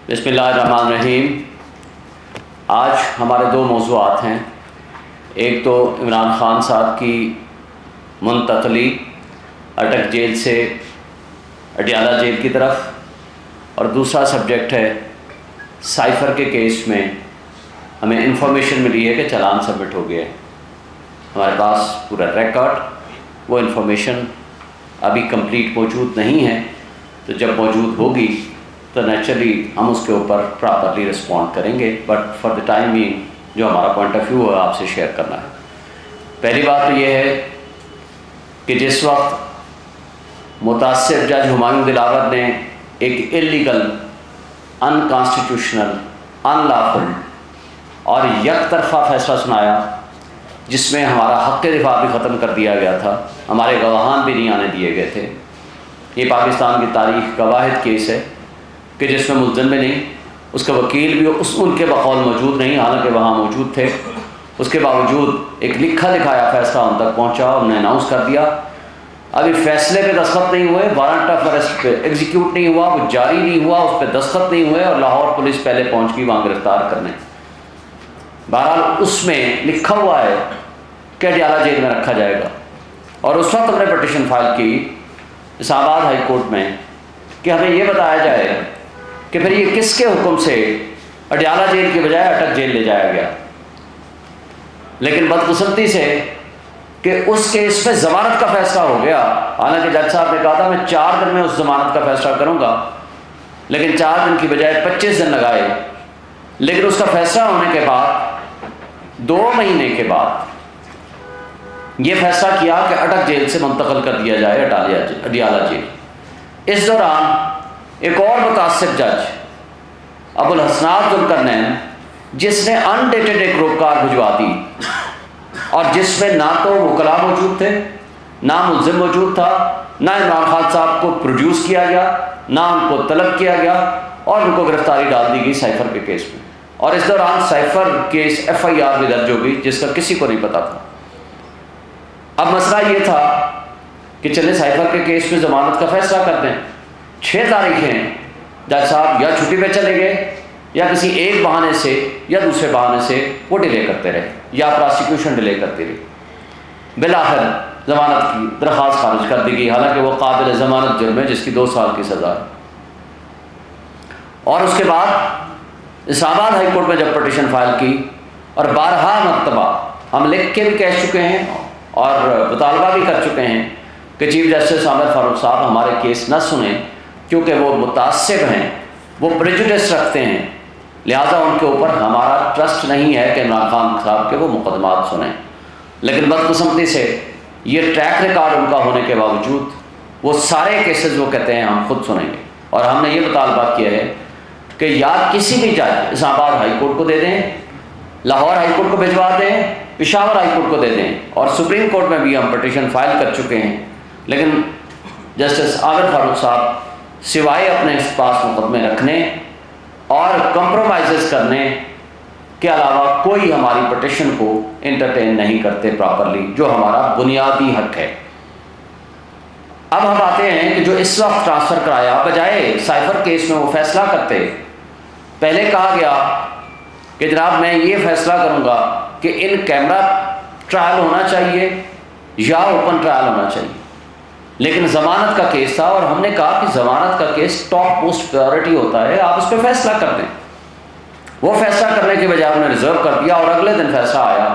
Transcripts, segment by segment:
بسم اللہ الرحمن الرحیم۔ آج ہمارے دو موضوعات ہیں، ایک تو عمران خان صاحب کی منتقلی اٹک جیل سے اڈیالہ جیل کی طرف، اور دوسرا سبجیکٹ ہے سائفر کے کیس میں ہمیں انفارمیشن ملی ہے کہ چالان سبمٹ ہو گیا ہے۔ ہمارے پاس پورا ریکارڈ، وہ انفارمیشن ابھی کمپلیٹ موجود نہیں ہے، تو جب موجود ہوگی تو نیچرلی ہم اس کے اوپر پراپرلی رسپونڈ کریں گے، but for the time being جو ہمارا پوائنٹ آف ویو ہے آپ سے شیئر کرنا ہے۔ پہلی بات تو یہ ہے کہ جس وقت متاثر جج ہمایوں دلاور نے ایک انلیگل، ان کانسٹیٹیوشنل، ان لافل اور یک طرفہ فیصلہ سنایا جس میں ہمارا حق دفاع بھی ختم کر دیا گیا تھا، ہمارے گواہان بھی نہیں آنے دیے گئے تھے، یہ پاکستان کی تاریخ کا واحد کیس ہے کہ جس میں ملزم بھی نہیں، اس کا وکیل بھی ان کے بقول موجود نہیں، حالانکہ وہاں موجود تھے، اس کے باوجود ایک لکھا دکھایا فیصلہ ان تک پہنچا، انہوں نے اناؤنس کر دیا۔ ابھی فیصلے پہ دستخط نہیں ہوئے، وارنٹ آف ارسٹ پہ ایگزیکیوٹ نہیں ہوا، وہ جاری نہیں ہوا، اس پہ دستخط نہیں ہوئے، اور لاہور پولیس پہلے پہنچ گئی وہاں گرفتار کرنے۔ بہرحال اس میں لکھا ہوا ہے کہ اڈیالہ جیل میں رکھا جائے گا، اور اس وقت ہم نے پٹیشن فائل کی اسلام آباد ہائی کورٹ میں کہ ہمیں یہ بتایا جائے کہ پھر یہ کس کے حکم سے اڈیالہ جیل کی بجائے اٹک جیل لے جایا گیا۔ لیکن بدقسمتی سے کہ اس کیس میں ضمانت کا فیصلہ ہو گیا، حالانکہ جج صاحب نے کہا تھا میں 4 دن میں اس ضمانت کا فیصلہ کروں گا، لیکن 4 دن کی بجائے 25 دن لگائے۔ لیکن اس کا فیصلہ ہونے کے بعد 2 مہینے کے بعد یہ فیصلہ کیا کہ اٹک جیل سے منتقل کر دیا جائے اڈیالہ جیل۔ اس دوران ایک اور متاثر جج ابو الحسنات ذوالقرنین، جس نے انڈیٹڈ ایک روکار بھجوا دی، اور جس میں نہ تو وکلاء موجود تھے، نہ ملزم موجود تھا، نہ عمران خان صاحب کو پروڈیوس کیا گیا، نہ ان کو طلب کیا گیا، اور ان کو گرفتاری ڈال دی گئی سائفر کے کیس میں۔ اور اس دوران سائفر کیس FIR بھی درج ہو گئی جس کا کسی کو نہیں پتا تھا۔ اب مسئلہ یہ تھا کہ چلے سائفر کے کیس میں ضمانت کا فیصلہ کر دیں۔ 6 تاریخیں جج صاحب یا چھٹی پہ چلے گئے، یا کسی ایک بہانے سے یا دوسرے بہانے سے وہ ڈیلے کرتے رہے، یا پراسیکیوشن ڈیلے کرتی رہی۔ بالآخر ضمانت کی درخواست خارج کر دی گئی، حالانکہ وہ قابل ضمانت جرم ہے جس کی 2 سال کی سزا ہے۔ اور اس کے بعد اسلام آباد ہائی کورٹ میں جب پٹیشن فائل کی، اور 12 مرتبہ ہم لکھ کے بھی کہہ چکے ہیں اور مطالبہ بھی کر چکے ہیں کہ چیف جسٹس عامر فاروق صاحب ہمارے کیس نہ سنیں، کیونکہ وہ متعصب ہیں، وہ پریجوڈس رکھتے ہیں، لہٰذا ان کے اوپر ہمارا ٹرسٹ نہیں ہے کہ عمران خان صاحب کے وہ مقدمات سنیں۔ لیکن بدقسمتی سے یہ ٹریک ریکارڈ ان کا ہونے کے باوجود وہ سارے کیسز وہ کہتے ہیں ہم خود سنیں گے، اور ہم نے یہ مطالبہ کیا ہے کہ یا کسی بھی جج اسلام آباد ہائی کورٹ کو دے دیں، لاہور ہائی کورٹ کو بھجوا دیں، پشاور ہائی کورٹ کو دے دیں، اور سپریم کورٹ میں بھی ہم پٹیشن فائل کر چکے ہیں، لیکن جسٹس عامر فاروق صاحب سوائے اپنے اس پاس مقدمے رکھنے اور کمپرومائزز کرنے کے علاوہ کوئی ہماری پٹیشن کو انٹرٹین نہیں کرتے پراپرلی، جو ہمارا بنیادی حق ہے۔ اب ہم آتے ہیں کہ جو اس وقت ٹرانسفر کرایا، بجائے سائفر کیس میں وہ فیصلہ کرتے، پہلے کہا گیا کہ جناب میں یہ فیصلہ کروں گا کہ ان کیمرہ ٹرائل ہونا چاہیے یا اوپن ٹرائل ہونا چاہیے، لیکن ضمانت کا کیس تھا، اور ہم نے کہا کہ ضمانت کا کیس ٹاپ موسٹ پرائیورٹی ہوتا ہے، آپ اس پہ فیصلہ کر دیں۔ وہ فیصلہ کرنے کے بجائے انہوں نے ریزرو کر دیا، اور اگلے دن فیصلہ آیا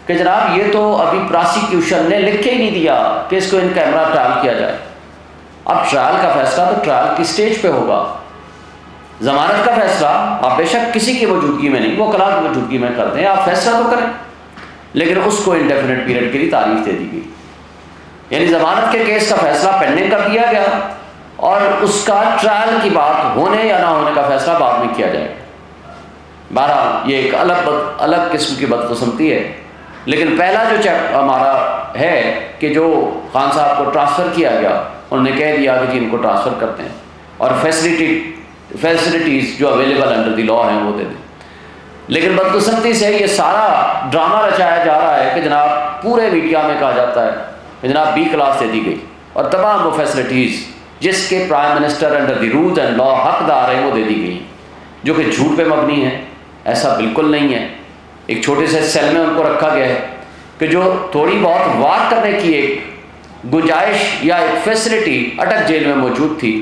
کہ جناب یہ تو ابھی پراسیکیوشن نے لکھ کے ہی نہیں دیا کہ اس کو ان کیمرہ ٹرائل کیا جائے۔ اب ٹرائل کا فیصلہ تو ٹرائل کی سٹیج پہ ہوگا، ضمانت کا فیصلہ آپ بے شک کسی کی موجودگی میں نہیں، وہ کلاں کی موجودگی میں کر دیں، آپ فیصلہ تو کریں، لیکن اس کو انڈیفینٹ پیریڈ کے لیے تاریخ دے دی گئی، یعنی ضمانت کے کیس کا فیصلہ پینڈنگ کر دیا گیا، اور اس کا ٹرائل کی بات ہونے یا نہ ہونے کا فیصلہ بعد میں کیا جائے گا۔ بہرحال یہ ایک الگ قسم کی بدقسمتی ہے، لیکن پہلا جو چیک ہمارا ہے کہ جو خان صاحب کو ٹرانسفر کیا گیا، انہوں نے کہہ دیا کہ جی ان کو ٹرانسفر کرتے ہیں، اور فیسلٹیز جو اویلیبل انڈر دی لاء ہیں وہ دے دیں۔ لیکن بدقسمتی سے یہ سارا ڈرامہ رچایا جا رہا ہے کہ جناب پورے میڈیا میں کہا جاتا ہے کہ جناب B کلاس دے دی گئی، اور تمام وہ فیسلٹیز جس کے prime minister under the rules and law حقدار ہیں وہ دے دی گئی۔ جو کہ جھوٹ پہ مبنی ہے، ایسا بالکل نہیں ہے۔ ایک چھوٹے سے سیل میں ان کو رکھا گیا ہے کہ جو تھوڑی بہت وار کرنے کی ایک گنجائش یا ایک فیسلٹی اٹک جیل میں موجود تھی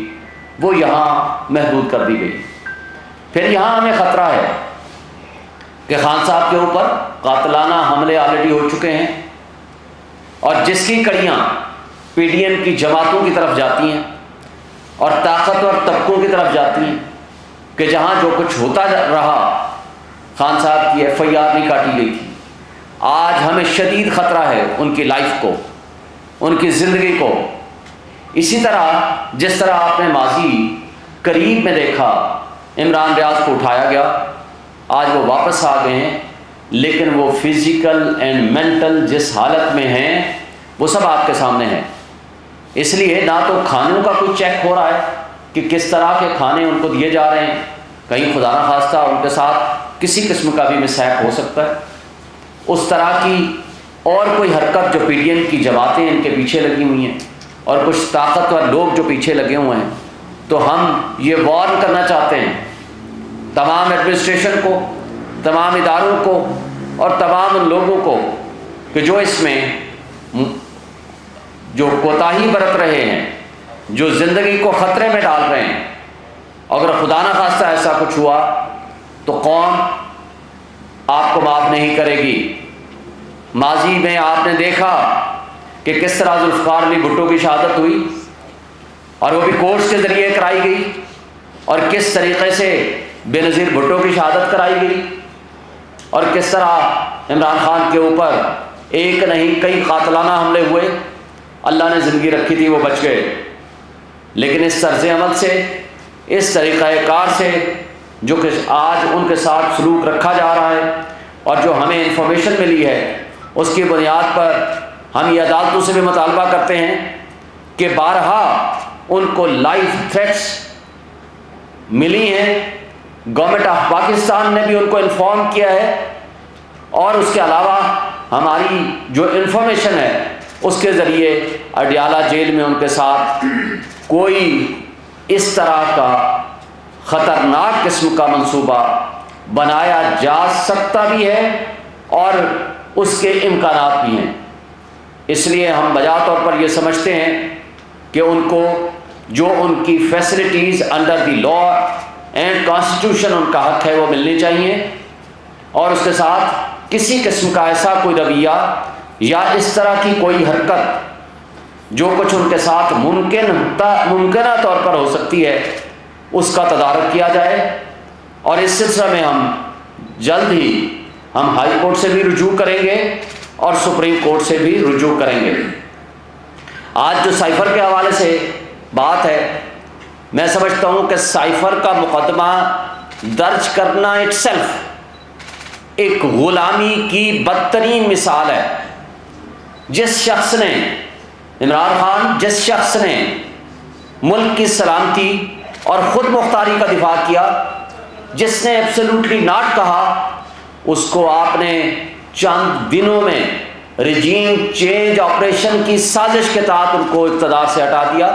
وہ یہاں محدود کر دی گئی۔ پھر یہاں ہمیں خطرہ ہے کہ خان صاحب کے اوپر قاتلانہ حملے آلریڈی ہو چکے ہیں، اور جس کی کڑیاں پی ڈی ایم کی جماعتوں کی طرف جاتی ہیں اور طاقتور طبقوں کی طرف جاتی ہیں کہ جہاں جو کچھ ہوتا رہا خان صاحب کی ایف آئی آر نہیں کاٹی گئی تھی، آج ہمیں شدید خطرہ ہے ان کی لائف کو، ان کی زندگی کو۔ اسی طرح جس طرح آپ نے ماضی قریب میں دیکھا عمران ریاض کو اٹھایا گیا، آج وہ واپس آ گئے ہیں، لیکن وہ فزیکل اینڈ مینٹل جس حالت میں ہیں وہ سب آپ کے سامنے ہیں۔ اس لیے نہ تو کھانوں کا کوئی چیک ہو رہا ہے کہ کس طرح کے کھانے ان کو دیے جا رہے ہیں، کہیں خدا نہ خواستہ ان کے ساتھ کسی قسم کا بھی مسحیق ہو سکتا ہے، اس طرح کی اور کوئی حرکت جو پی ڈی ایم کی جماعتیں ان کے پیچھے لگی ہوئی ہیں اور کچھ طاقتور لوگ جو پیچھے لگے ہوئے ہیں، تو ہم یہ وارن کرنا چاہتے ہیں تمام ایڈمنسٹریشن کو، تمام اداروں کو اور تمام ان لوگوں کو کہ جو اس میں جو کوتاہی برت رہے ہیں، جو زندگی کو خطرے میں ڈال رہے ہیں، اگر خدا نہ خواستہ ایسا کچھ ہوا تو قوم آپ کو معاف نہیں کرے گی۔ ماضی میں آپ نے دیکھا کہ کس طرح ذوالفقار علی بھٹو کی شہادت ہوئی اور وہ بھی کورٹس کے ذریعے کرائی گئی، اور کس طریقے سے بے نظیر بھٹو کی شہادت کرائی گئی، اور کس طرح عمران خان کے اوپر ایک نہیں کئی قاتلانہ حملے ہوئے۔ اللہ نے زندگی رکھی تھی وہ بچ گئے، لیکن اس طرز عمل سے، اس طریقہ کار سے جو کہ آج ان کے ساتھ سلوک رکھا جا رہا ہے اور جو ہمیں انفارمیشن ملی ہے، اس کی بنیاد پر ہم یہ عدالتوں سے بھی مطالبہ کرتے ہیں کہ بارہا ان کو لائف تھریٹس ملی ہیں، گورنمنٹ آف پاکستان نے بھی ان کو انفارم کیا ہے، اور اس کے علاوہ ہماری جو انفارمیشن ہے اس کے ذریعے اڈیالہ جیل میں ان کے ساتھ کوئی اس طرح کا خطرناک قسم کا منصوبہ بنایا جا سکتا بھی ہے اور اس کے امکانات بھی ہیں۔ اس لیے ہم بجا طور پر یہ سمجھتے ہیں کہ ان کو جو ان کی facilities under the law and constitution in کا حق ہے وہ ملنی چاہیے، اور اس کے ساتھ کسی قسم کا ایسا کوئی رویہ یا اس طرح کی کوئی حرکت جو کچھ ان کے ساتھ ممکنہ طور پر ہو سکتی ہے اس کا تدارک کیا جائے، اور اس سلسلہ میں ہم جلد ہی ہائی کورٹ سے بھی رجوع کریں گے اور سپریم کورٹ سے بھی رجوع کریں گے۔ آج جو سائفر کے حوالے سے بات ہے، میں سمجھتا ہوں کہ سائفر کا مقدمہ درج کرنا اٹ سیلف ایک غلامی کی بدترین مثال ہے۔ جس شخص نے عمران خان، جس شخص نے ملک کی سلامتی اور خود مختاری کا دفاع کیا، جس نے ایبسلیوٹلی ناٹ کہا، اس کو آپ نے چند دنوں میں رجیم چینج آپریشن کی سازش کے تحت ان کو اقتدار سے ہٹا دیا،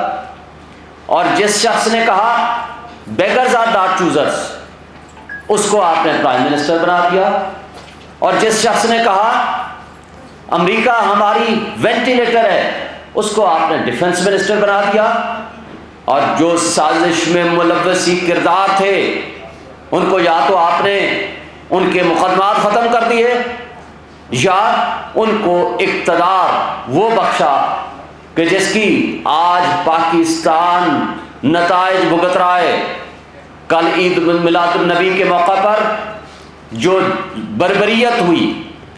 اور جس شخص نے کہا بیگرز آر ناٹ چوزرز، اس کو آپ نے پرائم منسٹر بنا دیا، اور جس شخص نے کہا امریکہ ہماری وینٹیلیٹر ہے، اس کو آپ نے ڈیفنس منسٹر بنا دیا، اور جو سازش میں ملوث کردار تھے ان کو یا تو آپ نے ان کے مقدمات ختم کر دیے یا ان کو اقتدار وہ بخشا کہ جس کی آج پاکستان نتائج بھگت رہا ہے۔ کل عید میلاد النبی کے موقع پر جو بربریت ہوئی،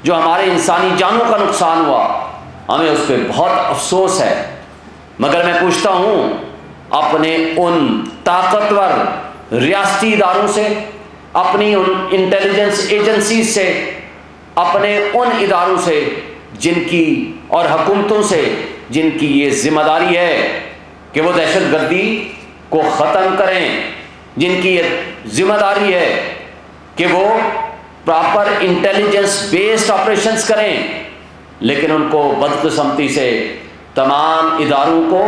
جو ہمارے انسانی جانوں کا نقصان ہوا، ہمیں اس پہ بہت افسوس ہے، مگر میں پوچھتا ہوں اپنے ان طاقتور ریاستی اداروں سے، اپنی ان انٹیلیجنس ایجنسیز سے، اپنے ان اداروں سے جن کی اور حکومتوں سے جن کی یہ ذمہ داری ہے کہ وہ دہشت گردی کو ختم کریں، جن کی یہ ذمہ داری ہے کہ وہ پراپر انٹیلیجنس بیسڈ آپریشنز کریں، لیکن ان کو بدقسمتی سے تمام اداروں کو،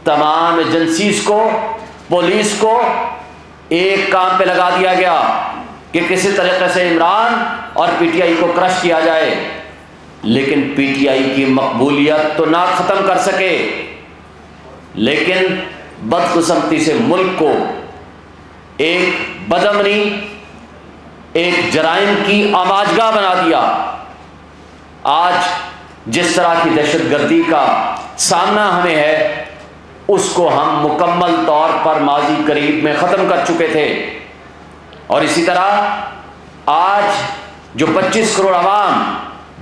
تمام ایجنسیز کو، پولیس کو ایک کام پہ لگا دیا گیا کہ کسی طریقے سے عمران اور پی ٹی آئی کو کرش کیا جائے، لیکن پی ٹی آئی کی مقبولیت تو نہ ختم کر سکے، لیکن بدقسمتی سے ملک کو ایک بدامنی، ایک جرائم کی آماجگاہ بنا دیا۔ آج جس طرح کی دہشت گردی کا سامنا ہمیں ہے، اس کو ہم مکمل طور پر ماضی قریب میں ختم کر چکے تھے، اور اسی طرح آج جو 25 کروڑ عوام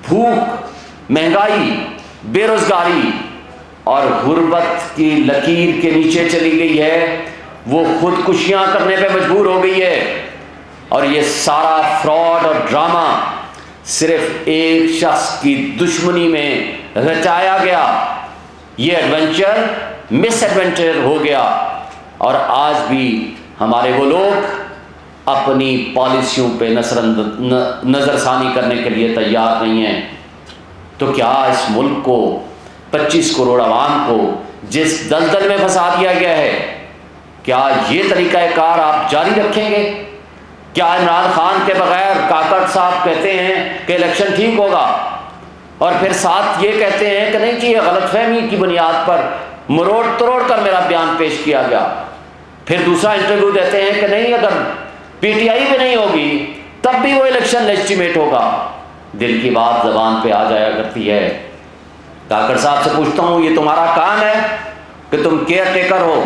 بھوک، مہنگائی، بے روزگاری اور غربت کی لکیر کے نیچے چلی گئی ہے، وہ خودکشیاں کرنے پہ مجبور ہو گئی ہے، اور یہ سارا فراڈ اور ڈرامہ صرف ایک شخص کی دشمنی میں رچایا گیا۔ یہ ایڈونچر مس ایڈونچر ہو گیا، اور آج بھی ہمارے وہ لوگ اپنی پالیسیوں پہ نظر ثانی کرنے کے لیے تیار نہیں ہیں۔ تو کیا اس ملک کو، 25 کروڑ عوام کو جس دلدل میں پھنسا دیا گیا ہے، کیا یہ طریقہ کار آپ جاری رکھیں گے؟ کیا عمران خان کے بغیر کاکڑ صاحب کہتے ہیں کہ الیکشن ٹھیک ہوگا، اور پھر ساتھ یہ کہتے ہیں کہ نہیں جی یہ غلط فہمی کی بنیاد پر مروڑ تروڑ کر میرا بیان پیش کیا گیا، پھر دوسرا انٹرویو دیتے ہیں کہ نہیں اگر پی ٹی آئی بھی نہیں ہوگی تب بھی وہ الیکشن لیجٹیمیٹ ہوگا۔ دل کی بات زبان پہ آ جایا کرتی ہے۔ کاکڑ صاحب سے پوچھتا ہوں، یہ تمہارا کام ہے کہ تم کیئر ٹیکر ہو،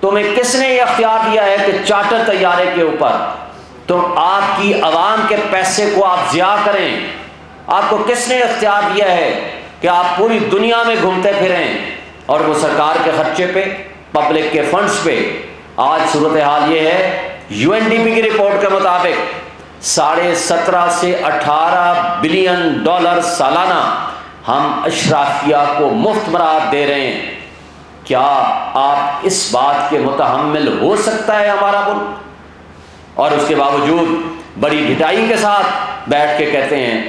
تمہیں کس نے یہ اختیار دیا ہے کہ چارٹر طیارے کے اوپر تم آپ کی عوام کے پیسے کو آپ ضیاع کریں؟ آپ کو کس نے اختیار دیا ہے کہ آپ پوری دنیا میں گھومتے پھریں اور وہ سرکار کے خرچے پہ، پبلک کے فنڈز پہ؟ آج صورتحال یہ ہے، یو این ڈی پی کی رپورٹ کے مطابق 17.5 سے 18 بلین ڈالر سالانہ ہم اشرافیہ کو مفت مراحت دے رہے ہیں۔ کیا آپ اس بات کے متحمل ہو سکتا ہے ہمارا ملک؟ اور اس کے باوجود بڑی ڈٹائی کے ساتھ بیٹھ کے کہتے ہیں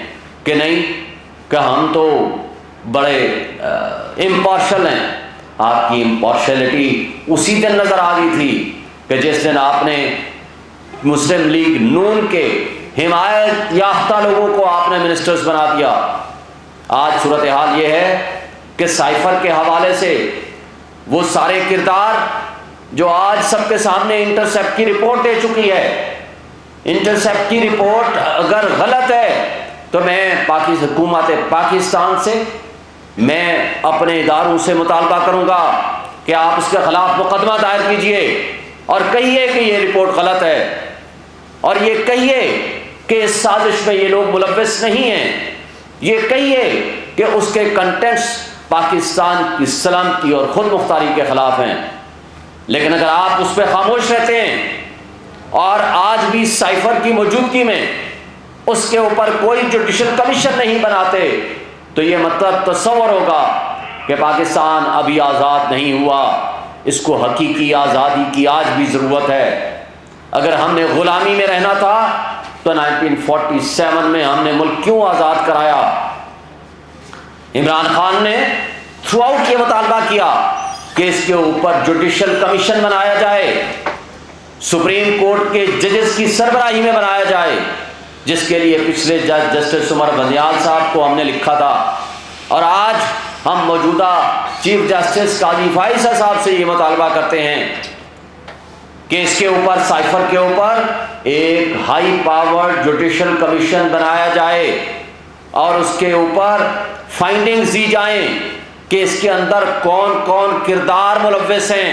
کہ نہیں، کہ ہم تو بڑے امپارشل ہیں۔ آپ کی امپارشلٹی اسی دن نظر آ گئی تھی کہ جس دن آپ نے مسلم لیگ نون کے حمایت یافتہ لوگوں کو آپ نے منسٹرز بنا دیا۔ آج صورتحال یہ ہے کہ سائفر کے حوالے سے وہ سارے کردار جو آج سب کے سامنے انٹرسیپٹ کی رپورٹ دے چکی ہے، انٹرسیپٹ کی رپورٹ اگر غلط ہے تو میں حکومت پاکستان سے، میں اپنے اداروں سے مطالبہ کروں گا کہ آپ اس کے خلاف مقدمہ دائر کیجئے اور کہیے کہ یہ رپورٹ غلط ہے، اور یہ کہیے کہ اس سازش میں یہ لوگ ملوث نہیں ہیں، یہ کہیے کہ اس کے کنٹینٹس پاکستان کی سلامتی اور خود مختاری کے خلاف ہیں۔ لیکن اگر آپ اس پہ خاموش رہتے ہیں اور آج بھی سائفر کی موجودگی میں اس کے اوپر کوئی جوڈیشل کمیشن نہیں بناتے، تو یہ مطلب تصور ہوگا کہ پاکستان ابھی آزاد نہیں ہوا، اس کو حقیقی آزادی کی آج بھی ضرورت ہے۔ اگر ہم نے غلامی میں رہنا تھا تو 1947 میں ہم نے ملک کیوں آزاد کرایا؟ عمران خان نے تھرو آؤٹ یہ مطالبہ کیا کہ اس کے اوپر جوڈیشل کمیشن بنایا جائے، سپریم کورٹ کے ججز کی سربراہی میں بنایا جائے، جس کے لیے پچھلے جج جسٹس عمر بندیال صاحب کو ہم نے لکھا تھا، اور آج ہم موجودہ چیف جسٹس قاضی فائز صاحب سے یہ مطالبہ کرتے ہیں کہ اس کے اوپر، سائفر کے اوپر ایک ہائی پاور جوڈیشل کمیشن بنایا جائے اور اس کے اوپر فائنڈنگز دی جائیں کہ اس کے اندر کون کون کردار ملوث ہیں،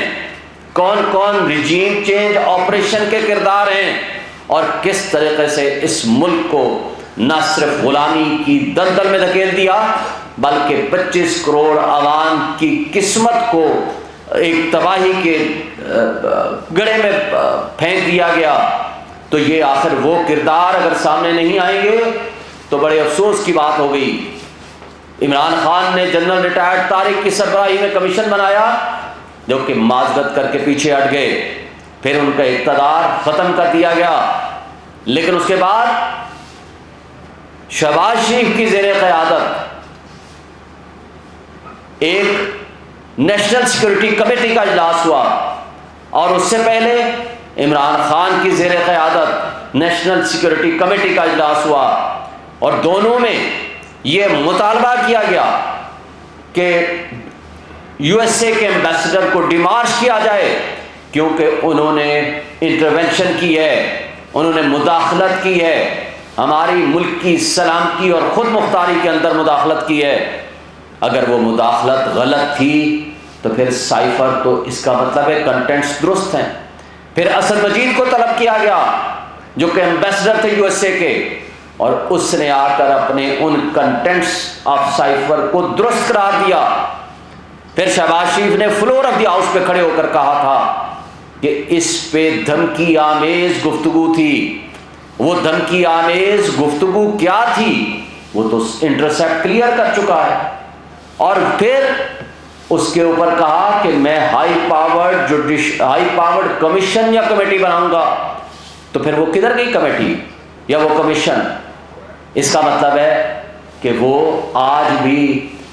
کون کون رجیم چینج آپریشن کے کردار ہیں، اور کس طریقے سے اس ملک کو نہ صرف غلامی کی دلدل میں دھکیل دیا بلکہ 25 کروڑ عوام کی قسمت کو ایک تباہی کے گڑھے میں پھینک دیا گیا۔ تو یہ آخر وہ کردار اگر سامنے نہیں آئیں گے تو بڑے افسوس کی بات ہو گئی۔ عمران خان نے جنرل ریٹائرڈ طارق کی سربراہی میں کمیشن بنایا جو کہ معذرت کر کے پیچھے ہٹ گئے، پھر ان کا اقتدار ختم کر دیا گیا، لیکن اس کے بعد شہباز شریف کی زیر قیادت ایک نیشنل سیکورٹی کمیٹی کا اجلاس ہوا، اور اس سے پہلے عمران خان کی زیر قیادت نیشنل سیکورٹی کمیٹی کا اجلاس ہوا اور دونوں میں یہ مطالبہ کیا گیا کہ یو ایس اے کے ایمبیسڈر کو ڈیمارش کیا جائے، کیونکہ انہوں نے انٹروینشن کی ہے، انہوں نے مداخلت کی ہے، ہماری ملک کی سلامتی اور خود مختاری کے اندر مداخلت کی ہے۔ اگر وہ مداخلت غلط تھی تو پھر سائفر تو اس کا مطلب ہے کنٹینٹس درست ہیں۔ پھر اسد مجید کو طلب کیا گیا جو کہ ایمبیسڈر تھے یو ایس اے کے، اور اس نے آ کر اپنے ان کنٹینٹس آف سائفر کو درست قرار دیا۔ پھر شہباز شریف نے فلور آف دی ہاؤس پہ کھڑے ہو کر کہا تھا کہ اس پہ دھمکی آمیز گفتگو تھی۔ وہ دھمکی آمیز گفتگو کیا تھی وہ تو انٹرسیپٹ کلیئر کر چکا ہے، اور پھر اس کے اوپر کہا کہ میں ہائی پاورڈ کمیشن یا کمیٹی بناؤں گا۔ تو پھر وہ کدھر گئی کمیٹی یا وہ کمیشن؟ اس کا مطلب ہے کہ وہ آج بھی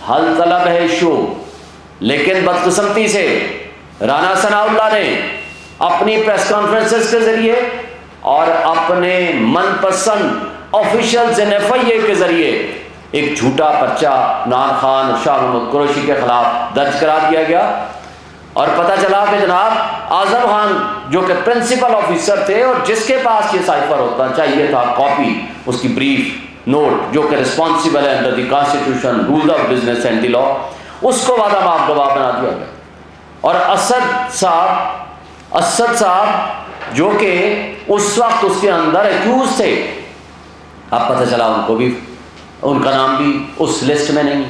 حل طلب ہے ایشو، لیکن بدقسمتی سے رانا ثناء اللہ نے اپنی پریس کانفرنسز کے ذریعے اور اپنے من پسند آفیشلز NFIA کے ذریعے ایک جھوٹا پرچہ عمران خان اور شاہ محمود قریشی کے خلاف درج کرا دیا گیا، اور پتہ چلا کہ جناب اعظم خان جو کہ پرنسپل آفیسر تھے اور جس کے پاس یہ سائفر ہوتا چاہیے تھا کاپی اس کی بریف نوٹ، جو کہ رسپانسبل ہے under the constitution rules of business and the law, اس کو وعدہ معاف گواہ بنا دیا گیا۔ اور اسد صاحب جو کہ اس وقت اس کے اندر ایکیوز تھے، اب پتہ چلا ان کو بھی، ان کا نام بھی اس لسٹ میں نہیں،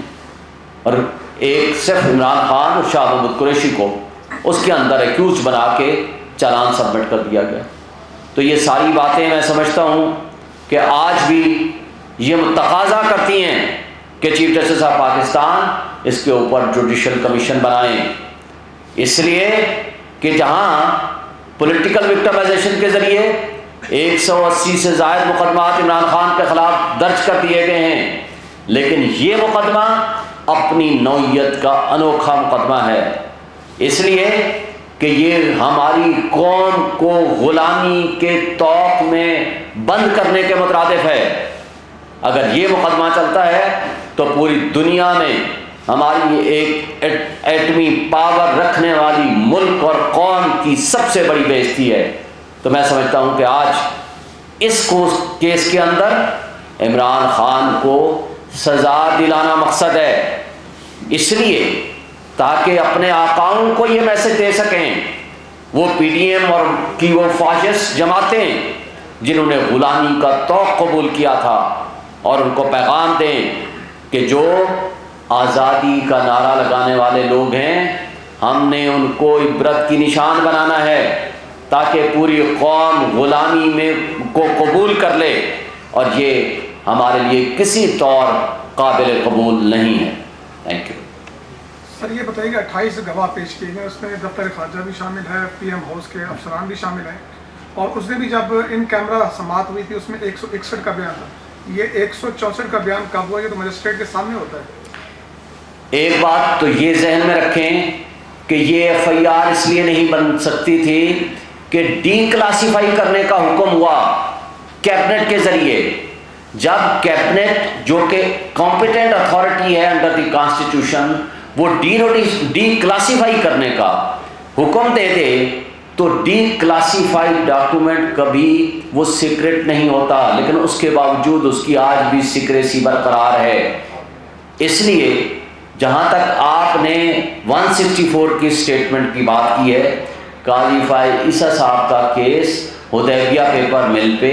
اور ایک صرف عمران خان اور شاہ محمود قریشی کو اس کے اندر ایکیوز بنا کے چالان سبمٹ کر دیا گیا۔ تو یہ ساری باتیں میں سمجھتا ہوں کہ آج بھی یہ تقاضا کرتی ہیں کہ چیف جسٹس آف پاکستان اس کے اوپر جوڈیشل کمیشن بنائیں، اس لیے کہ جہاں پولیٹیکل وکٹمائزیشن کے ذریعے 180 سے زائد مقدمات عمران خان کے خلاف درج کر دیے گئے ہیں، لیکن یہ مقدمہ اپنی نوعیت کا انوکھا مقدمہ ہے، اس لیے کہ یہ ہماری قوم کو غلامی کے طوق میں بند کرنے کے مترادف ہے۔ اگر یہ مقدمہ چلتا ہے تو پوری دنیا میں ہماری ایک ایٹمی پاور رکھنے والی ملک اور قوم کی سب سے بڑی بے عزتی ہے۔ تو میں سمجھتا ہوں کہ آج اس کیس کے اندر عمران خان کو سزا دلانا مقصد ہے، اس لیے تاکہ اپنے آقاؤں کو یہ میسج دے سکیں، وہ پی ڈی ایم اور کی وہ فاشسٹ جماعتیں جنہوں نے غلامی کا طوق قبول کیا تھا، اور ان کو پیغام دیں کہ جو آزادی کا نعرہ لگانے والے لوگ ہیں ہم نے ان کو عبرت کی نشان بنانا ہے تاکہ پوری قوم غلامی میں کو قبول کر لے، اور یہ ہمارے لیے کسی طور قابل قبول نہیں ہے۔ تھینک یو سر، یہ بتائیے کہ 28 گواہ پیش کیے گئے، اس میں دفتر خارجہ بھی شامل ہے، پی ایم ہاؤس کے افسران بھی شامل ہیں، اور اس نے بھی جب ان کیمرہ سماعت ہوئی تھی اس میں 161 کا بیان تھا۔ یہ 164 کا بیان کب ہوا؟ یہ تو مجسٹریٹ کے سامنے ہوتا ہے۔ ایک بات تو یہ ذہن میں رکھیں کہ یہ FIR اس لیے نہیں بن سکتی تھی کہ ڈی کلاسیفائی کرنے کا حکم ہوا کیبنٹ کے ذریعے۔ جب کیبنٹ جو کہ کمپیٹنٹ اتھارٹی ہے انڈر دی کانسٹیٹیوشن، وہ ڈی کلاسیفائی کرنے کا حکم دے دے تو ڈی کلاسیفائڈ ڈاکومنٹ کبھی وہ سیکرٹ نہیں ہوتا، لیکن اس کے باوجود اس کی آج بھی سیکریسی برقرار ہے۔ اس لیے جہاں تک آپ نے 164 کی سٹیٹمنٹ کی بات کی ہے، قاضی فائز عیسیٰ صاحب کا کیس حدیبیہ پیپر مل پہ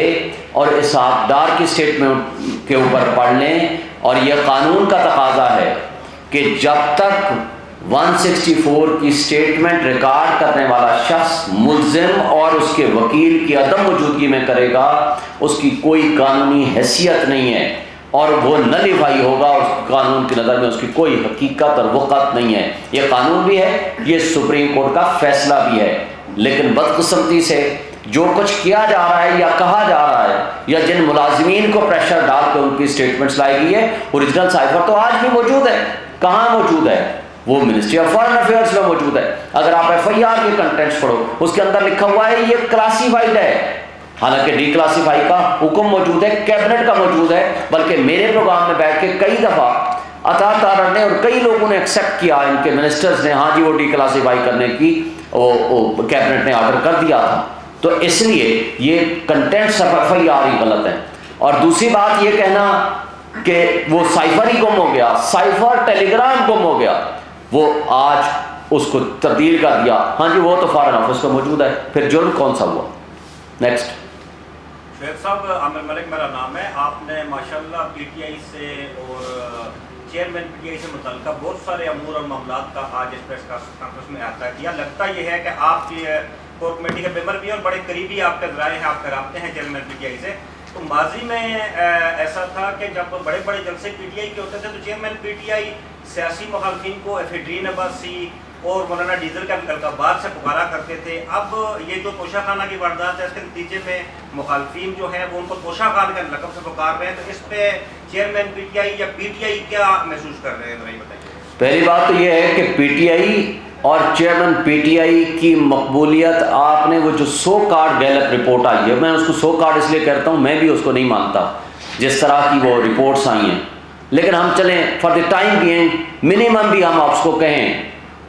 اور اسحاق ڈار کی سٹیٹمنٹ کے اوپر پڑھ لیں، اور یہ قانون کا تقاضا ہے کہ جب تک 164 کی سٹیٹمنٹ ریکارڈ کرنے والا شخص ملزم اور اس کے وکیل کی عدم موجودگی میں کرے گا، اس کی کوئی قانونی حیثیت نہیں ہے اور وہ نلیفائی ہوگا، اس قانون کی نظر میں اس کی کوئی حقیقت اور وقت نہیں ہے۔ یہ قانون بھی ہے، یہ سپریم کورٹ کا فیصلہ بھی ہے، لیکن بدقسمتی سے جو کچھ کیا جا رہا ہے یا کہا جا رہا ہے یا جن ملازمین کو پریشر ڈال کے ان کی سٹیٹمنٹس لائی گئی ہے، اوریجنل سائفر تو آج بھی موجود ہے۔ کہاں موجود ہے؟ وہ منسٹری آف فارن افیئرس میں موجود ہے. اگر آپ ایف آئی آر کے کنٹینٹس پڑھو اس کے اندر لکھا ہوا ہے یہ کلاسیفائڈ ہے، حالانکہ ڈی کلاسیفائی کا حکم موجود ہے، کیبنٹ کا موجود ہے. بلکہ میرے پروگرام میں بیٹھ کے کئی دفعہ عطا تارڑ نے اور کئی لوگوں نے ایکسیپٹ کیا، ان کے منسٹرز نے، ہاں جی وہ ڈی کلاسیفائی کرنے کی وہ کیبنٹ نے آرڈر کر دیا تھا. تو اس لیے یہ کنٹینٹس آف ایف آئی آر ہی غلط ہے. اور دوسری بات یہ کہنا کہ وہ سائفر ہی گم ہو گیا، سائفر ٹیلی گرام گم ہو گیا، وہ آج اس کو تبدیل کر دیا، ہاں جی وہ تو فارن آفس کا موجود ہے، پھر جرم کون سا ہوا؟ نیکسٹ. شیخ صاحب، عامر ملک میرا نام ہے. آپ نے ماشاءاللہ پی ٹی آئی سے اور چیئرمین پی ٹی آئی سے متعلقہ بہت سارے امور اور معاملات کا آج اس پریس کانفرنس میں احاطہ کیا. لگتا یہ ہے کہ آپ کی کور کمیٹی کے ممبر بھی ہیں اور بڑے قریبی آپ کے ذرائع ہیں، آپ کے رابطے ہیں چیئرمین پی ٹی آئی سے. تو ماضی میں ایسا تھا کہ جب بڑے بڑے جلسے پی ٹی آئی کے ہوتے تھے تو چیئرمین پی ٹی آئی سیاسی مخالفین کو ایفیڈرین عباسی اور مولانا ڈیزل کا القابات سے پکارا کرتے تھے. اب یہ جو توشہ خانہ کی واردات ہے اس کے نتیجے میں مخالفین جو ہیں وہ ان کو توشہ خان کے لقب سے پکار رہے ہیں. تو اس پہ چیئرمین پی ٹی آئی یا پی ٹی آئی کیا محسوس کر رہے ہیں، ذرا یہ بتائیے. پہلی بات تو یہ ہے کہ پی ٹی آئی اور چیئرمین پی ٹی آئی کی مقبولیت، آپ نے وہ جو سو کارڈ گیلپ رپورٹ آئی ہے، میں اس کو سو کارڈ اس لیے کہتا ہوں، میں بھی اس کو نہیں مانتا جس طرح کی وہ رپورٹس آئی ہیں. لیکن ہم چلیں for the time being minimum بھی ہم آپ کو کہیں،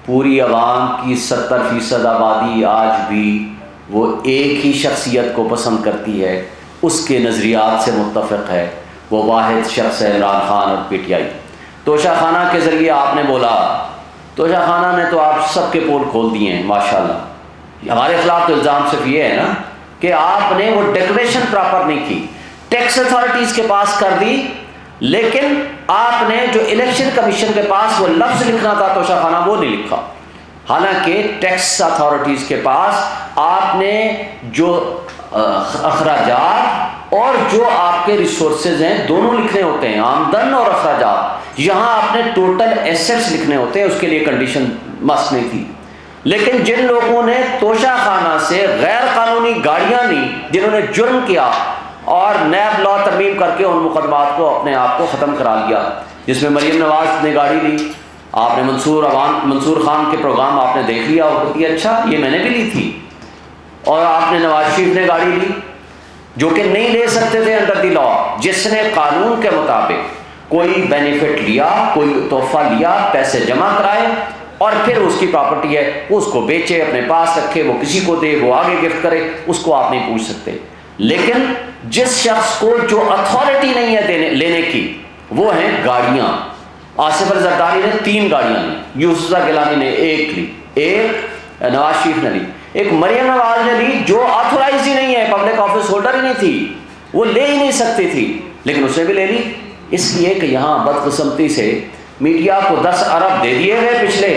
پوری عوام کی 70% آبادی آج بھی وہ ایک ہی شخصیت کو پسند کرتی ہے، اس کے نظریات سے متفق ہے، وہ واحد شخص ہے عمران خان اور پی ٹی آئی. توشہ خانہ کے ذریعے آپ نے بولا، توشہ خانہ نے تو آپ سب کے پول کھول دیے ہیں ماشاءاللہ. ہمارے خلاف تو الزام صرف یہ ہے نا کہ آپ نے وہ ڈیکلیریشن پراپر نہیں کی، ٹیکس اتھارٹیز کے پاس کر دی، لیکن آپ نے جو الیکشن کمیشن کے پاس وہ لفظ لکھنا تھا توشہ خانہ وہ نہیں لکھا. حالانکہ ٹیکس اتھارٹیز کے پاس آپ نے جو اخراجات اور جو آپ کے ریسورسز ہیں دونوں لکھنے ہوتے ہیں، آمدن اور اخراجات. یہاں آپ نے ٹوٹل ایسٹس لکھنے ہوتے ہیں، اس کے لیے کنڈیشن مست نہیں تھی. لیکن جن لوگوں نے توشہ خانہ سے غیر قانونی گاڑیاں لی، جنہوں نے جرم کیا اور نیب لا ترمیم کر کے ان مقدمات کو اپنے آپ کو ختم کرا لیا، جس میں مریم نواز نے گاڑی لی، آپ نے منصور خان کے پروگرام آپ نے دیکھ لیا اور کہ اچھا یہ میں نے بھی لی تھی، اور آپ نے نواز شریف نے گاڑی لی جو کہ نہیں لے سکتے تھے انڈر دی لا. جس نے قانون کے مطابق کوئی بینیفٹ لیا، کوئی تحفہ لیا، پیسے جمع کرائے اور پھر اس کی پراپرٹی ہے وہ اس کو بیچے، اپنے پاس رکھے، وہ کسی کو دے، وہ آگے گفٹ کرے، اس کو آپ نہیں پوچھ سکتے. لیکن جس شخص کو جو اتھارٹی نہیں ہے لینے کی، وہ ہیں گاڑیاں. آصف علی زرداری نے 3 گاڑیاں لی، یوسف گیلانی نے 1 لی، ایک نواز شریف نے لی، ایک مریم نواز نے لی جو آتھورائز ہی نہیں ہے، پبلک آفس ہولڈر ہی نہیں تھی، وہ لے ہی نہیں سکتی تھی، لیکن اس نے بھی لے لی. اس لیے کہ یہاں بدقسمتی سے میڈیا کو 10 ارب دے دیے گئے پچھلے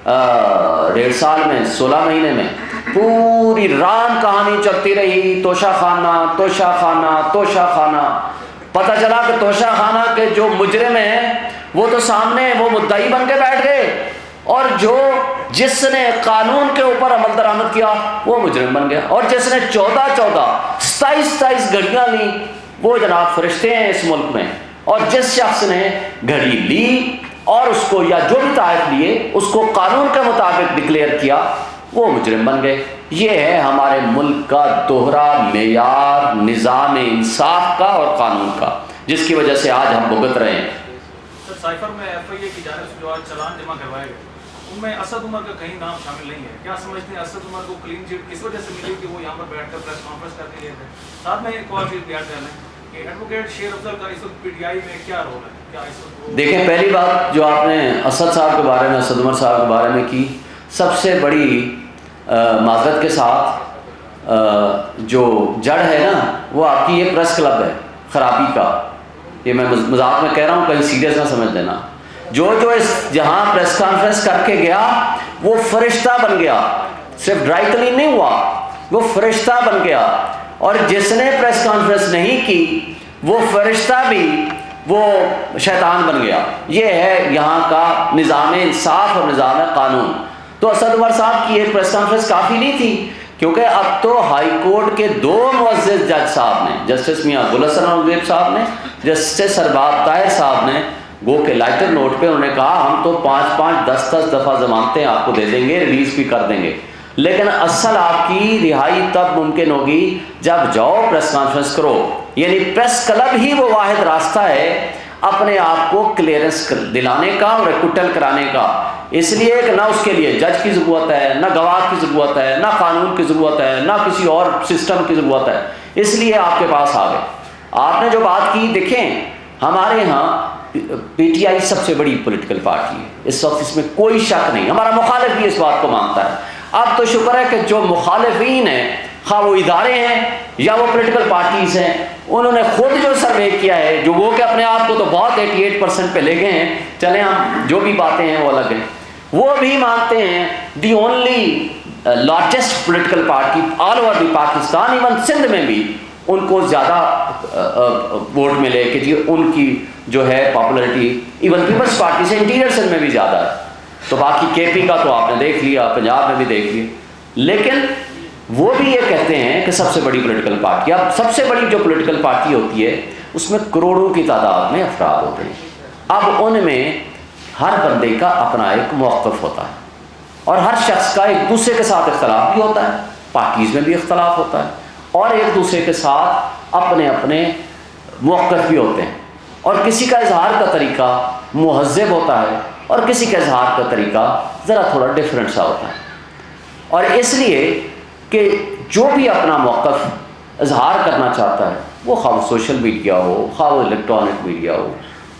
1.5 سال میں، 16 مہینے میں. پوری رام کہانی چلتی رہی، توشہ خانہ توشہ خانہ توشہ خانہ. پتہ چلا کہ توشہ خانہ کے جو مجرم ہیں وہ تو سامنے وہ مدعی بن کے بیٹھ گئے، اور جس نے قانون کے اوپر عمل درآمد کیا وہ مجرم بن گیا. اور جس نے 27 گھڑیاں لی وہ جناب فرشتے ہیں اس ملک میں. اور جس شخص نے گھڑی لی اور اس کو یا جو بھی تحائف لیے اس کو قانون کے مطابق ڈکلیئر کیا وہ مجرم بن گئے. یہ ہے ہمارے ملک کا دوہرا معیار نظام انصاف کا اور قانون کا، جس کی وجہ سے آج ہم بھگت رہے ہیں. سر سائفر میں ایف آئی اے کی جانب سے جو آج چلان جمع کروائے گئے ان میں اسد عمر کا کہیں نام شامل نہیں ہے. کیا سمجھتے ہیں اسد عمر کو کلین چٹ کس وجہ سے ملی کہ وہ یہاں پر بیٹھ کر پریس کانفرنس کرنے گئے تھے؟ ساتھ میں ایک اور چیز بیان کر لیں کہ ایڈوکیٹ شیر افضل کا اس وقت پی ٹی آئی میں کیا رول ہے؟ کیا اس وقت دیکھیں، پہلی بات جو آپ نے اسد صاحب کے بارے میں، اسد عمر صاحب کے بارے میں کی، سب سے بڑی معذرت کے ساتھ جو جڑ ہے نا وہ آپ کی یہ پریس کلب ہے خرابی کا. یہ میں مذاق میں کہہ رہا ہوں، کہیں سیریس نہ سمجھ لینا. جو اس جہاں پریس کانفرنس کر کے گیا وہ فرشتہ بن گیا، صرف ڈرائی کلین نہیں ہوا، وہ فرشتہ بن گیا. اور جس نے پریس کانفرنس نہیں کی وہ فرشتہ بھی وہ شیطان بن گیا. یہ ہے یہاں کا نظام انصاف اور نظام قانون. تو اسد عمر صاحب کی ایک پریس کانفرنس کافی نہیں تھی، کیونکہ اب تو ہائی کورٹ کے 2 معزز جج صاحب نے، جسٹس میاں گل حسن الغیب صاحب نے، جسٹس ارباب طاہر صاحب نے گو کہ لائٹر نوٹ پہ انہوں نے کہا ہم تو 5-5 10-10 دفعہ ضمانتیں آپ کو دے دیں گے، ریلیز بھی کر دیں گے، لیکن اصل آپ کی رہائی تب ممکن ہوگی جب جاؤ پریس کانفرنس کرو. یعنی پریس کلب ہی وہ واحد راستہ ہے اپنے آپ کو کلیئرنس دلانے کا اور ایکوٹل کرانے کا. اس لیے کہ نہ اس کے لیے جج کی ضرورت ہے، نہ گواہ کی ضرورت ہے، نہ قانون کی ضرورت ہے، نہ کسی اور سسٹم کی ضرورت ہے. اس لیے آپ کے پاس آ گئے. آپ نے جو بات کی، دیکھیں ہمارے ہاں پی ٹی آئی سب سے بڑی پولیٹیکل پارٹی ہے اس وقت، اس میں کوئی شک نہیں. ہمارا مخالف بھی اس بات کو مانتا ہے. اب تو شکر ہے کہ جو مخالفین ہیں، خواہ وہ ادارے ہیں یا وہ پولیٹیکل پارٹیز ہیں، انہوں نے خود جو سروے کیا ہے، جو وہ کہ اپنے آپ کو تو بہت 88% پہ لے گئے ہیں، چلیں ہم جو بھی باتیں ہیں وہ الگ ہیں، وہ بھی مانتے ہیں the only largest political party all over the Pakistan, even Sindh میں بھی ان کو زیادہ ووٹ ملے کہ جی ان کی جو ہے پاپولرٹی ایون پیپلز پارٹی سے انٹیریئر سندھ میں بھی زیادہ ہے. تو باقی کے پی کا تو آپ نے دیکھ لیا، پنجاب میں بھی دیکھ لیا. لیکن وہ بھی یہ کہتے ہیں کہ سب سے بڑی پولیٹیکل پارٹی، اب سب سے بڑی جو پولیٹیکل پارٹی ہوتی ہے اس میں کروڑوں کی تعداد میں افراد ہوتے ہیں. اب ان میں ہر بندے کا اپنا ایک موقف ہوتا ہے اور ہر شخص کا ایک دوسرے کے ساتھ اختلاف بھی ہوتا ہے، پارٹیز میں بھی اختلاف ہوتا ہے، اور ایک دوسرے کے ساتھ اپنے اپنے موقف بھی ہوتے ہیں. اور کسی کا اظہار کا طریقہ مہذب ہوتا ہے اور کسی کا اظہار کا طریقہ ذرا تھوڑا ڈفرینٹ سا ہوتا ہے. اور اس لیے کہ جو بھی اپنا موقف اظہار کرنا چاہتا ہے، وہ خواہ سوشل میڈیا ہو، خواہ وہ الیکٹرانک میڈیا ہو،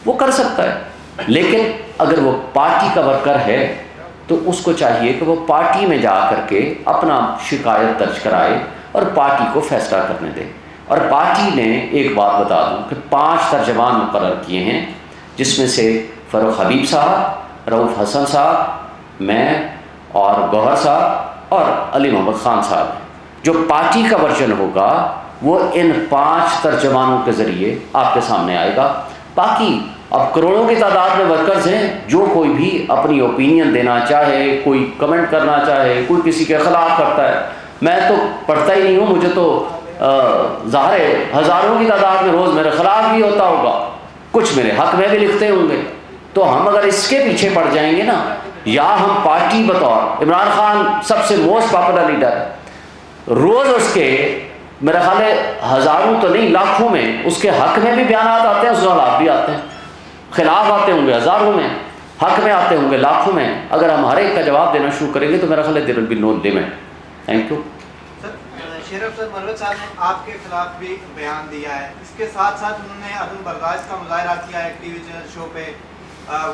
وہ کر سکتا ہے. لیکن اگر وہ پارٹی کا ورکر ہے تو اس کو چاہیے کہ وہ پارٹی میں جا کر کے اپنا شکایت درج کرائے اور پارٹی کو فیصلہ کرنے دے. اور پارٹی نے ایک بات بتا دوں کہ 5 ترجمان مقرر کیے ہیں، جس میں سے فاروق حبیب صاحب، رؤوف حسن صاحب، میں اور گوہر صاحب اور علی محمد خان صاحب. جو پارٹی کا ورژن ہوگا وہ ان 5 ترجمانوں کے ذریعے آپ کے سامنے آئے گا. باقی اب کروڑوں کی تعداد میں ورکرز ہیں، جو کوئی بھی اپنی اوپینین دینا چاہے، کوئی کمنٹ کرنا چاہے، کوئی کسی کے خلاف کرتا ہے. میں تو پڑھتا ہی نہیں ہوں، مجھے تو ظاہر ہے ہزاروں کی تعداد میں روز میرے خلاف بھی ہوتا ہوگا، کچھ میرے حق میں بھی لکھتے ہوں گے. تو ہم اگر اس کے پیچھے پڑ جائیں گے نا، یا ہم پارٹی بطور عمران خان سب سے موسٹ پاپولر لیڈر ہے، روز اس کے میرا خیال ہے ہزاروں تو نہیں لاکھوں میں اس کے حق میں بھی بیانات آتے ہیں، اس کے خلاف بھی آتے ہیں. خلاف آتے ہوں گے ہزاروں میں، حق میں آتے ہوں گے لاکھوں میں. اگر ہم ہر ایک کا جواب دینا شروع کریں گے تو میرا خیال ہے there will be no limit. Thank you. شیرف صاحب، مروت صاحب نے آپ کے خلاف بھی بیان دیا ہے، اس کے ساتھ ساتھ انہوں نے عدم برداشت کا مظاہرہ کیا ہے ٹی وی چینل شو پہ،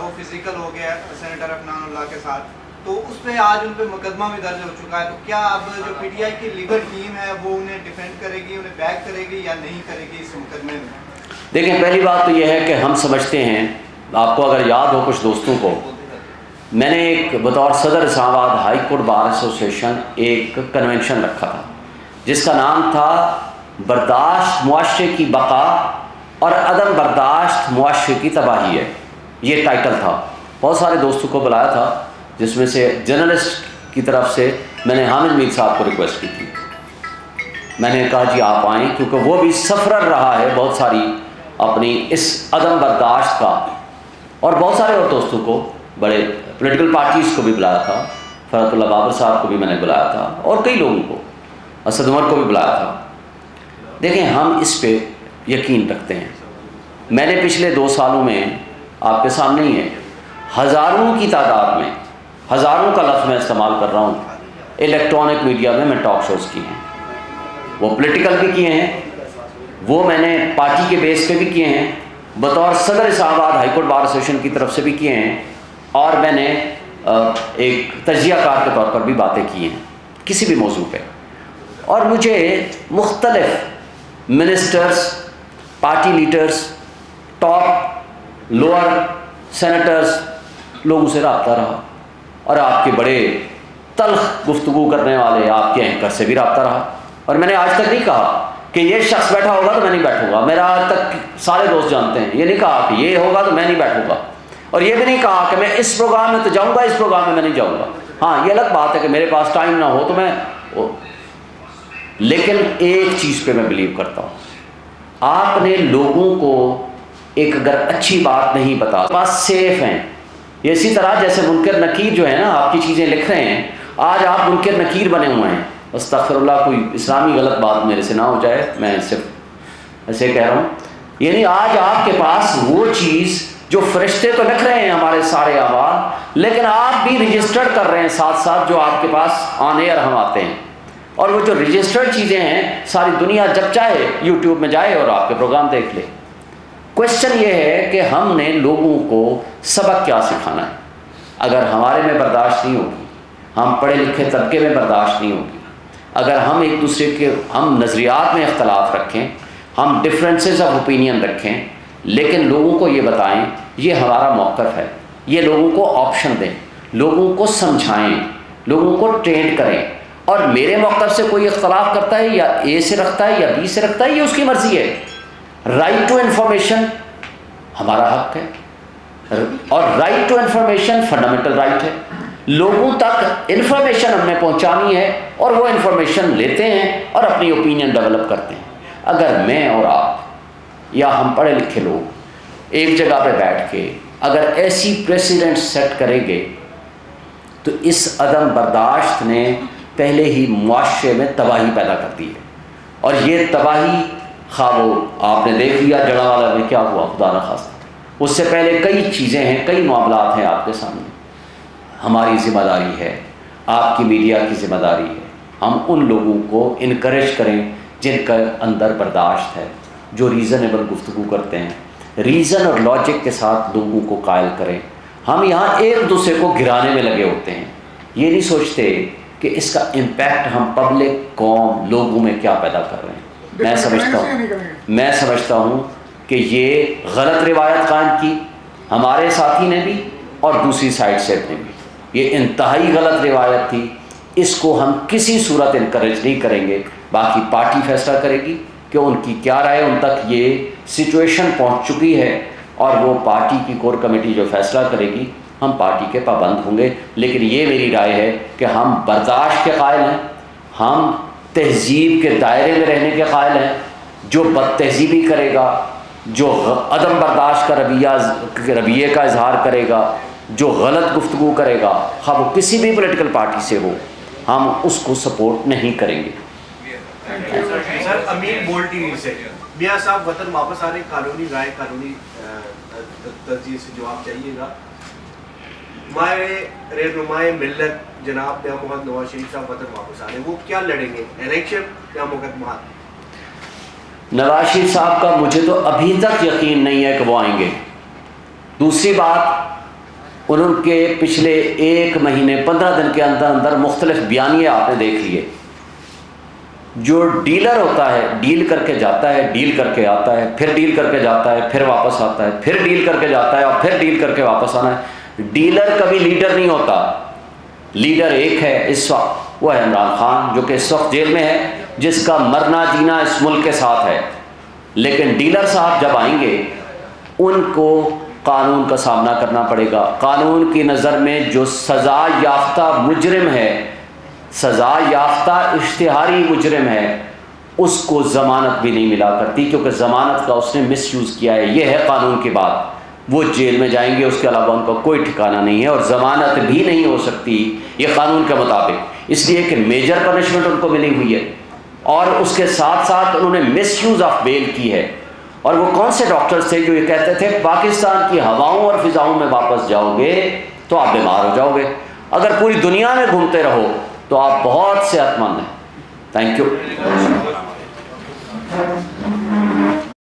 وہ فزیکل ہو گیا سینیٹر عفنان اللہ کے ساتھ، تو اس پہ آج ان پہ مقدمہ بھی درج ہو چکا ہے. تو کیا اب جو پی ٹی آئی کی لیگل ٹیم ہے وہ انہیں ڈیفینڈ کرے گی، انہیں بیک کرے گی یا نہیں کرے گی اس مقدمے میں؟ دیکھیں، پہلی بات تو یہ ہے کہ ہم سمجھتے ہیں، آپ کو اگر یاد ہو کچھ دوستوں کو، میں نے ایک بطور صدر اسلام آباد ہائی کورٹ بار ایسوسیشن ایک کنونشن رکھا تھا جس کا نام تھا برداشت معاشرے کی بقا اور عدم برداشت معاشرے کی تباہی ہے. یہ ٹائٹل تھا. بہت سارے دوستوں کو بلایا تھا، جس میں سے جرنلسٹ کی طرف سے میں نے حامد میر صاحب کو ریکویسٹ کی تھی. میں نے کہا جی آپ آئیں، کیونکہ وہ بھی سفرر رہا ہے بہت ساری اپنی اس عدم برداشت کا. اور بہت سارے اور دوستوں کو، بڑے پولیٹیکل پارٹیز کو بھی بلایا تھا، فرحت اللہ بابر صاحب کو بھی میں نے بلایا تھا، اور کئی لوگوں کو، اسد عمر کو بھی بلایا تھا. دیکھیں، ہم اس پہ یقین رکھتے ہیں. میں نے پچھلے 2 سالوں میں آپ کے سامنے ہی ہے، ہزاروں کی تعداد میں، ہزاروں کا لفظ میں استعمال کر رہا ہوں، الیکٹرانک میڈیا میں ٹاک شوز کیے ہیں. وہ پولیٹیکل بھی کیے ہیں، وہ میں نے پارٹی کے بیس پہ بھی کیے ہیں، بطور صدر اسلام آباد ہائی کورٹ بار ایسوسیشن کی طرف سے بھی کیے ہیں، اور میں نے ایک تجزیہ کار کے طور پر بھی باتیں کی ہیں کسی بھی موضوع پہ. اور مجھے مختلف ministers, party leaders, top lower senators, لوگوں سے رابطہ رہا، اور آپ کے بڑے تلخ گفتگو کرنے والے آپ کے اینکر سے بھی رابطہ رہا. اور میں نے آج تک نہیں کہا کہ یہ شخص بیٹھا ہوگا تو میں نہیں بیٹھوں گا. میرا آج تک سارے دوست جانتے ہیں، یہ نہیں کہا کہ یہ ہوگا تو میں نہیں بیٹھوں گا، اور یہ بھی نہیں کہا کہ میں اس پروگرام میں تو جاؤں گا، اس پروگرام میں نہیں جاؤں گا. ہاں، یہ الگ بات ہے کہ میرے پاس ٹائم نہ ہو تو میں، لیکن ایک چیز پہ میں بلیو کرتا ہوں، آپ نے لوگوں کو ایک اگر اچھی بات نہیں بتا پاس سیف ہیں. یہ اسی طرح جیسے منکر نکیر جو ہے نا آپ کی چیزیں لکھ رہے ہیں, آج آپ منکر نکیر بنے ہوئے ہیں. استغفر اللہ, کوئی اسلامی غلط بات میرے سے نہ ہو جائے, میں صرف ایسے کہہ رہا ہوں. یعنی آج آپ کے پاس وہ چیز جو فرشتے تو لکھ رہے ہیں ہمارے سارے اعمال, لیکن آپ بھی رجسٹرڈ کر رہے ہیں ساتھ ساتھ جو آپ کے پاس آن ایئر ہم آتے ہیں. اور وہ جو رجسٹرڈ چیزیں ہیں ساری دنیا جب چاہے یوٹیوب میں جائے اور آپ کے پروگرام دیکھ لے. کوشچن یہ ہے کہ ہم نے لوگوں کو سبق کیا سکھانا ہے. اگر ہمارے میں برداشت نہیں ہوگی, ہم پڑھے لکھے طبقے میں برداشت نہیں ہوگی, اگر ہم ایک دوسرے کے ہم نظریات میں اختلاف رکھیں, ہم ڈفرینسز آف اوپینین رکھیں, لیکن لوگوں کو یہ بتائیں یہ ہمارا موقف ہے, یہ لوگوں کو آپشن دیں, لوگوں کو سمجھائیں, لوگوں کو ٹرینڈ کریں. اور میرے موقف سے کوئی اختلاف کرتا ہے یا اے سے رکھتا ہے یا بی سے رکھتا ہے, یہ اس کی مرضی ہے. رائٹ ٹو انفارمیشن ہمارا حق ہے, اور right to information fundamental right ہے. لوگوں تک انفارمیشن ہم نے پہنچانی ہے اور وہ انفارمیشن لیتے ہیں اور اپنی اوپینین ڈیولپ کرتے ہیں. اگر میں اور آپ یا ہم پڑھے لکھے لوگ ایک جگہ پہ بیٹھ کے اگر ایسی پریسیڈنٹ سیٹ کریں گے تو اس عدم برداشت نے پہلے ہی معاشرے میں تباہی پیدا کر دی ہے. اور یہ تباہی خواہ وہ آپ نے دیکھ لیا جڑاوالا میں کیا ہوا, خدا نخواستہ. اس سے پہلے کئی چیزیں ہیں, کئی معاملات ہیں آپ کے سامنے. ہماری ذمہ داری ہے, آپ کی میڈیا کی ذمہ داری ہے, ہم ان لوگوں کو انکریج کریں جن کا اندر برداشت ہے, جو ریزنیبل گفتگو کرتے ہیں, ریزن اور لاجک کے ساتھ لوگوں کو قائل کریں. ہم یہاں ایک دوسرے کو گرانے میں لگے ہوتے ہیں, یہ نہیں سوچتے کہ اس کا امپیکٹ ہم پبلک, قوم, لوگوں میں کیا پیدا کر رہے ہیں. میں سمجھتا ہوں کہ یہ غلط روایت قائم کی ہمارے ساتھی نے بھی اور دوسری سائڈ سے نے بھی. یہ انتہائی غلط روایت تھی, اس کو ہم کسی صورت انکریج نہیں کریں گے. باقی پارٹی فیصلہ کرے گی کہ ان کی کیا رائے, ان تک یہ سچویشن پہنچ چکی ہے اور وہ پارٹی کی کور کمیٹی جو فیصلہ کرے گی ہم پارٹی کے پابند ہوں گے. لیکن یہ میری رائے ہے کہ ہم برداشت کے قائل ہیں, ہم تہذیب کے دائرے میں رہنے کے قائل ہیں. جو بد تہذیبی کرے گا, جو عدم برداشت کا رویے کا اظہار کرے گا, جو غلط گفتگو کرے گا, خواہ وہ کسی بھی پولیٹیکل پارٹی سے ہو, ہم اس کو سپورٹ نہیں کریں گے. سر امین بول ٹی وی سے, میاں صاحب وطن واپس آنے قانونی رائے, قانونی ترجیح سے جواب چاہیے گا. ہمارے رہنمائے ملت جناب میاں محمد نواز شریف صاحب وطن واپس آنے, وہ کیا لڑیں گے, الیکشن یا مقدمات؟ نواز شریف صاحب کا مجھے تو ابھی تک یقین نہیں ہے کہ وہ آئیں گے. دوسری بات, ان کے پچھلے 1 مہینے 15 دن کے اندر اندر مختلف بیانیے آپ نے دیکھ لیے. جو ڈیلر ہوتا ہے ڈیل کر کے جاتا ہے, ڈیل کر کے آتا ہے, پھر ڈیل کر کے جاتا ہے, پھر واپس آتا ہے, پھر ڈیل کر کے جاتا ہے اور پھر ڈیل کر کے واپس آنا ہے. ڈیلر کبھی لیڈر نہیں ہوتا. لیڈر ایک ہے اس وقت, وہ ہے عمران خان, جو کہ اس وقت جیل میں ہے, جس کا مرنا جینا اس ملک کے ساتھ ہے. لیکن ڈیلر صاحب جب آئیں گے ان کو قانون کا سامنا کرنا پڑے گا. قانون کی نظر میں جو سزا یافتہ مجرم ہے, سزا یافتہ اشتہاری مجرم ہے, اس کو ضمانت بھی نہیں ملا کرتی, کیونکہ ضمانت کا اس نے مس یوز کیا ہے. یہ ہے قانون کی بات. وہ جیل میں جائیں گے, اس کے علاوہ ان کا کوئی ٹھکانہ نہیں ہے, اور ضمانت بھی نہیں ہو سکتی یہ قانون کے مطابق, اس لیے کہ میجر پنشمنٹ ان کو ملی ہوئی ہے, اور اس کے ساتھ ساتھ انہوں نے مس یوز آف بیل کی ہے. اور وہ کون سے ڈاکٹرز تھے جو یہ کہتے تھے پاکستان کی ہواؤں اور فضاؤں میں واپس جاؤ گے تو آپ بیمار ہو جاؤ گے, اگر پوری دنیا میں گھومتے رہو تو آپ بہت صحت مند ہیں. Thank you.